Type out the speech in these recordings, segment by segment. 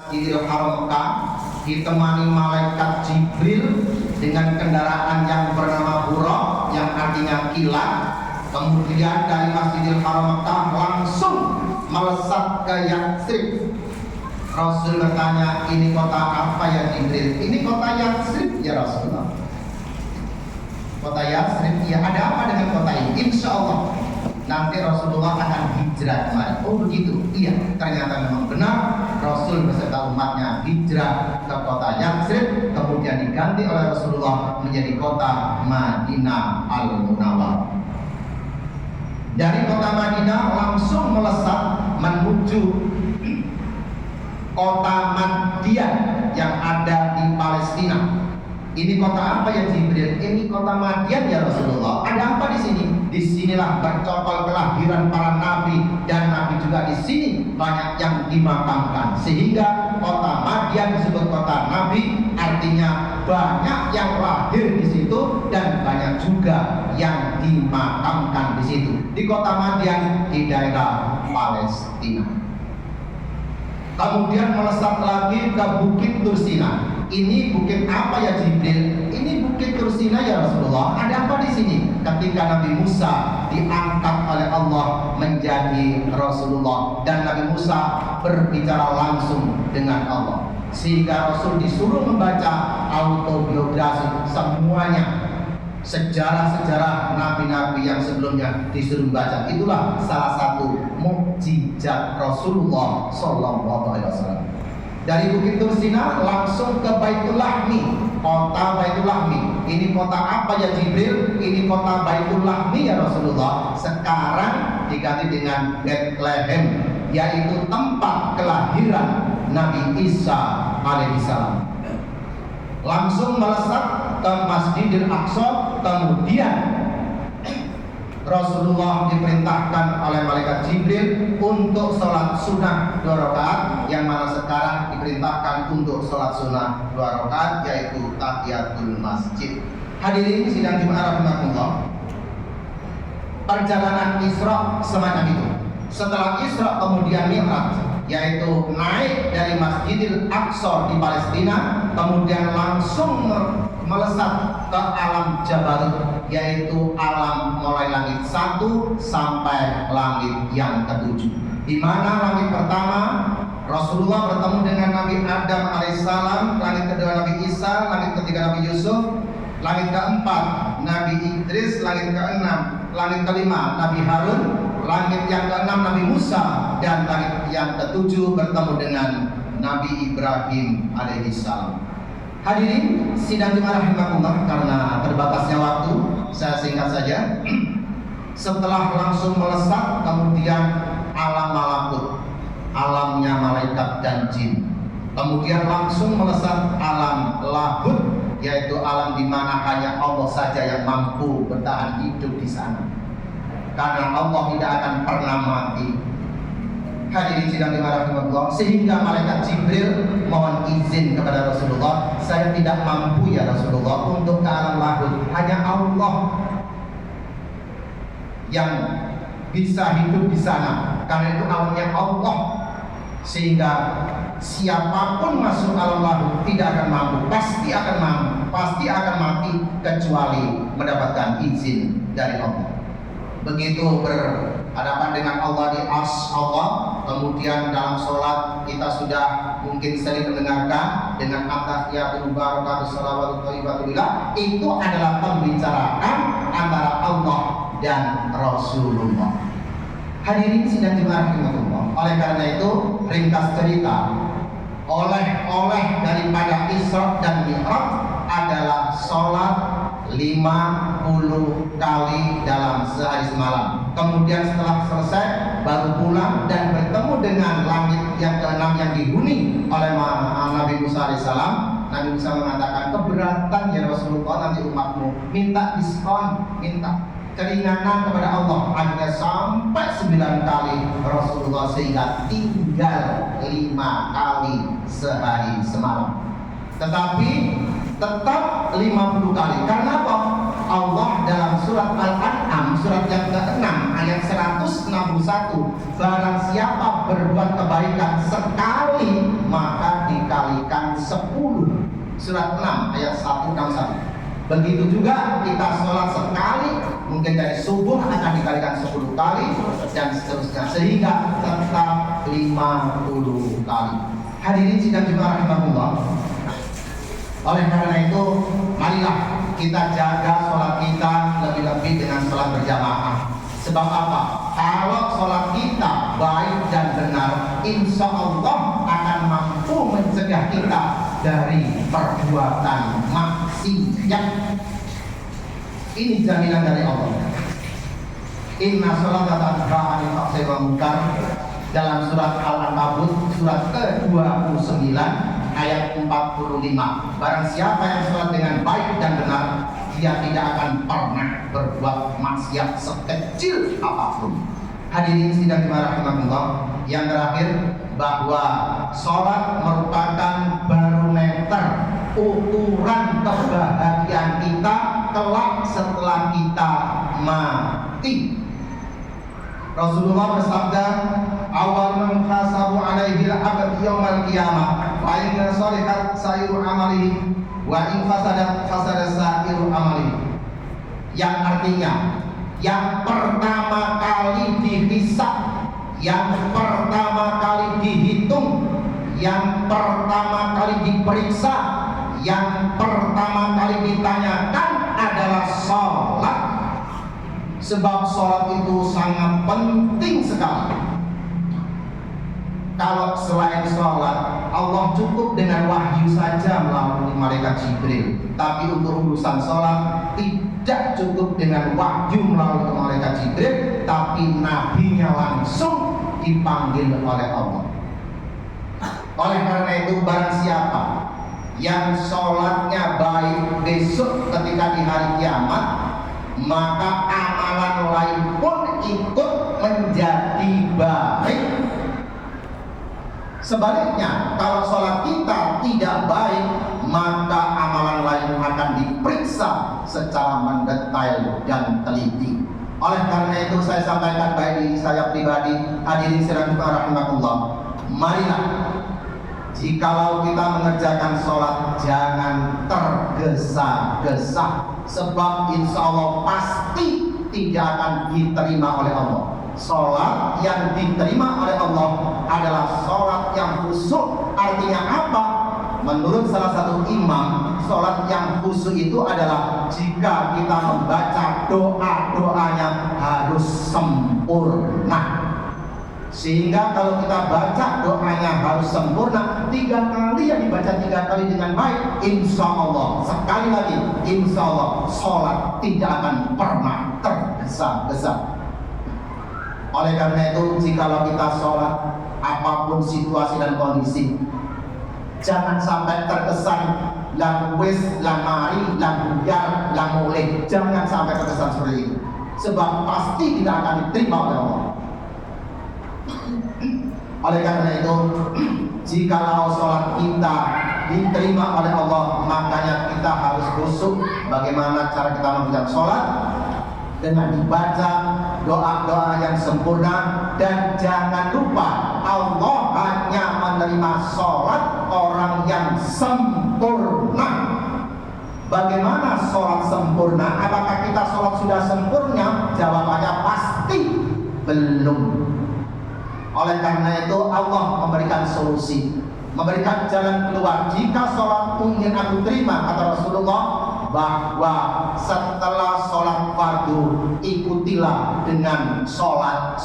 Masjidil Haram Mekah ditemani malaikat Jibril dengan kendaraan yang bernama Buraq yang artinya kilat. Kemudian dari Masjidil Haram Mekah langsung melesat ke Yatsrib. Rasul bertanya, ini kota apa ya Jibril? Ini kota Yatsrib ya Rasulullah. Kota Yatsrib, ya ada apa dengan kota ini? Insya Allah nanti Rasulullah akan hijrah kemarin. Oh begitu? Iya, ternyata memang benar. Rasul beserta umatnya hijrah ke kota Yatsrib, kemudian diganti oleh Rasulullah menjadi kota Madinah Al-Munawwarah. Dari kota Madinah langsung melesat menuju kota Madian yang ada di Palestina. Ini kota apa ya Jibril? Ini kota Madian ya Rasulullah. Ada apa di sini? Disinilah bercokol kelahiran para nabi, dan nabi juga di sini banyak yang dimakamkan. Sehingga kota Madian disebut kota nabi, artinya banyak yang lahir di situ dan banyak juga yang dimakamkan di situ. Di kota Madian di daerah Palestina. Kemudian melesat lagi ke Bukit Tursina. Ini bukit apa ya Jibril? Ini Bukit Tursina ya Rasulullah. Ada apa di sini? Ketika Nabi Musa diangkat oleh Allah menjadi Rasulullah, dan Nabi Musa berbicara langsung dengan Allah, sehingga Rasul disuruh membaca autobiografi semuanya, sejarah-sejarah nabi-nabi yang sebelumnya disuruh membaca. Itulah salah satu mukjizat Rasulullah Sallallahu Alaihi Wasallam. Dari Bukit Tursina langsung ke Baitul Lahmi, kota Baitul Lahmi. Ini kota apa ya Jibril? Ini kota Baitul Lahmi ya Rasulullah. Sekarang diganti dengan Bethlehem, yaitu tempat kelahiran Nabi Isa alaihissalam. Langsung melesat ke Masjidil Aqsa. Kemudian Rasulullah diperintahkan oleh malaikat Jibril untuk sholat sunnah 2 rakaat, yang mana sekarang diperintahkan untuk sholat sunnah 2 rakaat, yaitu tahiyatul masjid. Hadirin sidang Jumat rahimakumullah, perjalanan Isra semacam itu. Setelah Isra kemudian Mi'raj, yaitu naik dari Masjidil Aqsa di Palestina, kemudian langsung melesat ke alam Jabarut, yaitu alam mulai langit 1 sampai langit yang ke-7. Di mana langit pertama Rasulullah bertemu dengan Nabi Adam alaihissalam, langit kedua Nabi Isa, langit ketiga Nabi Yusuf, langit keempat Nabi Idris, langit keenam, langit kelima Nabi Harun, langit yang keenam Nabi Musa, dan langit yang ke-7 bertemu dengan Nabi Ibrahim alaihissalam. Hadirin sidang Jumat rahimakumullah, karena terbatasnya waktu saya singkat saja. Setelah langsung melesat, kemudian alam malakut, alamnya malaikat dan jin. Kemudian langsung melesat alam lahut, yaitu alam di mana hanya Allah saja yang mampu bertahan hidup di sana, karena Allah tidak akan pernah mati. Hadirin sidang dimarahimallah, sehingga malaikat Jibril mohon izin kepada Rasulullah, saya tidak mampu ya Rasulullah untuk ke alam lahut, hanya Allah yang bisa hidup di sana, karena itu alamnya Allah, sehingga siapapun masuk alam lahut tidak akan mampu, pasti akan mati kecuali mendapatkan izin dari Allah. Begitu berhadapan dengan Allah di Arsy Allah, kemudian dalam sholat kita sudah mungkin sering mendengarkan dengan at-tahiyatul barakatuh shalawatu thayyibatulillah, itu adalah pembicaraan antara Allah dan Rasulullah. Hadirin sidang Jumat rahimakumullah, oleh karena itu ringkas cerita, oleh daripada Isra dan Mi'raj adalah sholat 50 kali dalam sehari semalam. Kemudian setelah selesai baru pulang dan bertemu dengan langit yang ke-6 yang dihuni oleh Nabi Musa alaihissalam. Nabi Musa mengatakan, keberatan ya Rasulullah, nanti umatmu minta diskon, minta keringanan kepada Allah. Akhirnya sampai 9 kali Rasulullah, sehingga tinggal 5 kali sehari semalam. Tetapi tetap 50 kali. Karena apa? Allah dalam surat Al-An'am, surat yang ke-6 ayat 161, barang siapa berbuat kebaikan sekali maka 10, surat 6 ayat 161. Begitu juga kita sholat sekali, mungkin dari subuh akan dikalikan 10 kali dan seterusnya sehingga tetap 50 kali. Hadirin sidang Jumat rahimahullah. Oleh karena itu, marilah kita jaga sholat kita lebih-lebih dengan sholat berjamaah. Sebab apa? Kalau sholat kita baik dan benar, insya Allah akan mampu mencegah kita dari perbuatan maksiat. Ini jaminan dari Allah. Inna sholata tanha 'anil fahsya'i wal munkar, dalam surat Al-Ankabut surat ke-29 ayat 45. Barang siapa yang sholat dengan baik dan benar, dia tidak akan pernah berbuat maksiat sekecil apapun. Hadirin sidang rahimahullah, yang terakhir bahwa sholat merupakan barometer ukuran kebahagiaan kita kelak setelah kita mati. Rasulullah bersabda, awal menghasabu alaihi al-abad yaumal qiyamah fa inna shalihat sayru amalihi wa in fasadat sa'iru amalihi. Yang artinya, yang pertama kali dihisab, yang pertama kali dihitung, yang pertama kali diperiksa, yang pertama kali ditanyakan adalah sholat. Sebab sholat itu sangat penting sekali. Kalau selain sholat, Allah cukup dengan wahyu saja melalui malaikat Jibril. Tapi untuk urusan sholat tidak cukup dengan wahyu melalui malaikat Jibril, tapi nabinya langsung dipanggil oleh Allah. Oleh karena itu, barang siapa yang sholatnya baik besok ketika di hari kiamat, maka amalan lain pun ikut menjadi baik. Sebaliknya, kalau sholat kita tidak baik, maka amalan lain akan diperiksa secara mendetail dan teliti. Oleh karena itu, saya sampaikan baik di saya pribadi, hadirin sekalian rahimakumullah, marilah jikalau kita mengerjakan sholat jangan tergesa-gesa, sebab insya Allah pasti tidak akan diterima oleh Allah. Sholat yang diterima oleh Allah adalah sholat yang khusyuk. Artinya apa? Menurut salah satu imam, sholat yang khusyuk itu adalah jika kita membaca doa-doanya harus sempurna. Sehingga kalau kita baca doanya harus sempurna, 3 kali yang dibaca 3 kali dengan baik, insya Allah, sekali lagi, insya Allah sholat tidak akan pernah tergesa-gesa. Oleh karena itu, jikalau kita sholat apapun situasi dan kondisi, jangan sampai terkesan lang wis, lang mari, lang buyar, lang mulih. Jangan sampai terkesan seperti itu, sebab pasti tidak akan diterima oleh Allah. Oleh karena itu, jikalau sholat kita diterima oleh Allah, makanya kita harus khusyuk. Bagaimana cara kita mengerjakan sholat? Dengan dibaca doa-doa yang sempurna, dan jangan lupa Allah hanya menerima sholat orang yang sempurna. Bagaimana sholat sempurna? Apakah kita sholat sudah sempurna? Jawabannya pasti belum. Oleh karena itu Allah memberikan solusi, memberikan jalan keluar. Jika sholat ingin aku terima, kata Rasulullah, bahwa setelah sholat fardu ikutilah dengan sholat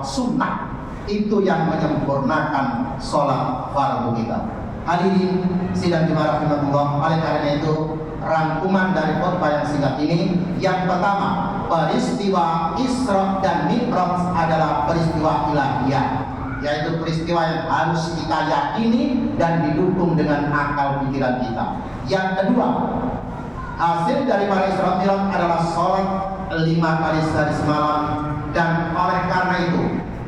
sunnah. Itu yang menyempurnakan sholat fardu kita. Hadirin sidang Jumat rahimahullah, oleh karena itu rangkuman dari khotbah yang singkat ini, yang pertama, peristiwa Isra dan Mi'raj adalah peristiwa ilahiyah, yaitu peristiwa yang harus kita yakini dan didukung dengan akal pikiran kita. Yang kedua, hasil dari para Isra Mi'raj adalah sholat 5 kali sehari semalam. Dan oleh karena itu,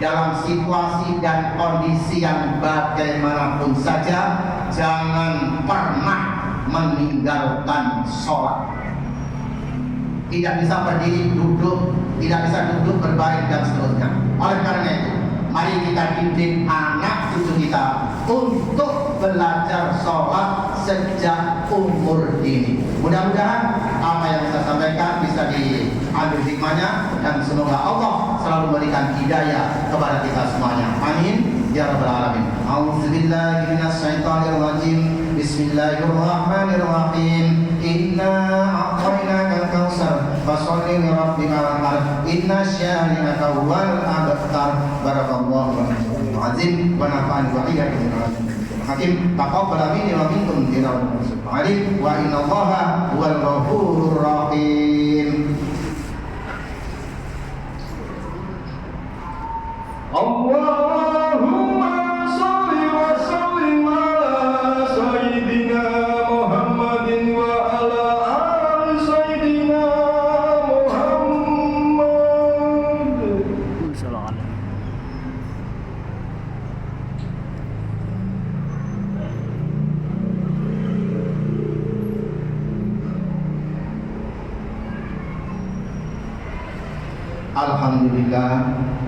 dalam situasi dan kondisi yang bagaimanapun saja, jangan pernah meninggalkan sholat. Tidak bisa berdiri, duduk, tidak bisa duduk, berbaring, dan seterusnya. Oleh karena itu, mari kita didik anak cucu kita untuk belajar sholat sejak umur dini. Mudah-mudahan apa yang saya sampaikan bisa diambil hikmahnya, dan semoga Allah selalu memberikan hidayah kepada kita semuanya. Amin ya rabbal alamin. A'udzubillahi minasyaitonir rajim. Bismillahirrahmanirrahim. Inna a'tainakal kautsar fasholli li rabbika wanhar. Inna syani'aka huwal abtar. Barakallahu azim wa nafa'ani wa iyyakum hakim. Taqabbal minni wa minkum dinarul alim wa innallaha huwal ghafurur rahim. Allahumma shalli wa sallim ala sayyidina Muhammadin wa ala ali sayyidina Muhammad.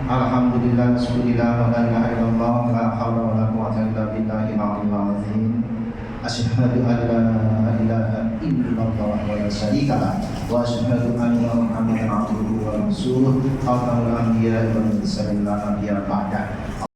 Alhamdulillah, bismillah, wa la ilaha illallah, la hawla wa la quwwata illa billahi al-'aliyyil 'azim. Asyhadu an la ilaha illallah wa la syarika lah, wa asyhadu anna Muhammadan 'abduhu wa rasuluh, khatamul anbiya'i wal mursalin la nabiyya ba'da.